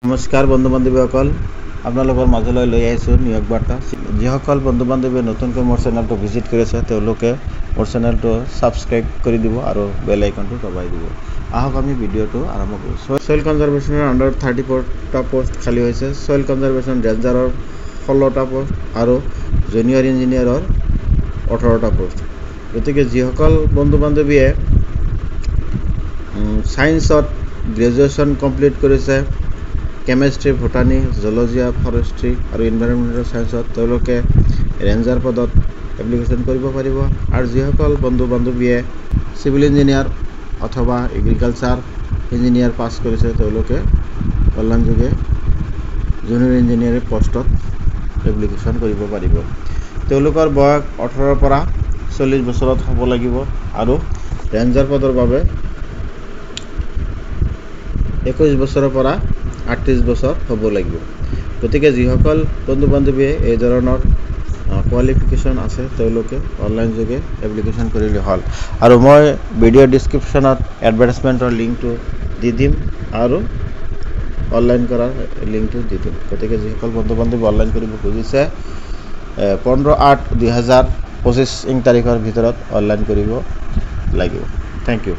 নমস্কাৰ বন্ধু বান্ধৱীসকল আপোনালোকৰ মাজলৈ লৈ আহিছোঁ নিয়োগ বাৰ্তা যিসকল বন্ধু বান্ধৱীয়ে নতুনকৈ মোৰ চেনেলটো ভিজিট কৰিছে তেওঁলোকে মোৰ চেনেলটো সাবস্ক্ৰাইব কৰি দিব আৰু বেল আইকনটো দবাই দিব আহক আমি ভিডিঅ'টো আৰম্ভ কৰোঁ সয়েল কনজাৰভেশ্যনৰ আন্ডাৰত 34টা পোষ্ট খালী হৈছে সয়েল কনজাৰভেশ্যন ৰেঞ্জাৰৰ 16টা পোষ্ট আৰু জুনিয়ৰ ইঞ্জিনিয়াৰৰ 18টা পোষ্ট গতিকে যিসকল বন্ধু বান্ধৱীয়ে সায়েন্সত গ্ৰেজুৱেশ্যন কমপ্লিট কৰিছে কেমিষ্ট্ৰি ভটানী জলজিয়া ফৰেষ্ট্ৰি আৰু এনভাইৰনমেণ্টেল সায়েন্সত তেওঁলোকে ৰেঞ্জাৰ পদত এপ্লিকেশ্যন কৰিব পাৰিব আৰু যিসকল বন্ধু বান্ধৱীয়ে সিভিল ইঞ্জিনিয়াৰ অথবা এগ্ৰিকালচাৰ ইঞ্জিনিয়াৰ পাছ কৰিছে তেওঁলোকে অনলাইন যোগে জুনিয়ৰ ইঞ্জিনিয়াৰ পোষ্টত এপ্লিকেশ্যন কৰিব পাৰিব তেওঁলোকৰ বয়স 18 পৰা 40 বছৰত হ'ব লাগিব আৰু ৰেঞ্জাৰ পদৰ বাবে 21 বছৰৰ পৰা 38 বছৰ হ'ব লাগিব গতিকে যিসকল বন্ধু বান্ধৱীয়ে এই ধৰণৰ কোৱালিফিকেশ্যন আছে তেওঁলোকে অনলাইন যোগে এপ্লিকেশ্যন কৰিলে হ'ল আৰু মই ভিডিঅ' ডেছক্ৰিপশ্যনত এডভাৰটাইজমেণ্টৰ লিংকটো দি দিম আৰু অনলাইন কৰাৰ লিংকটো দি দিম গতিকে যিসকল বন্ধু বান্ধৱী অনলাইন কৰিব খুজিছে 15/8/2025 তাৰিখৰ ভিতৰত অনলাইন কৰিব লাগিব থেংক ইউ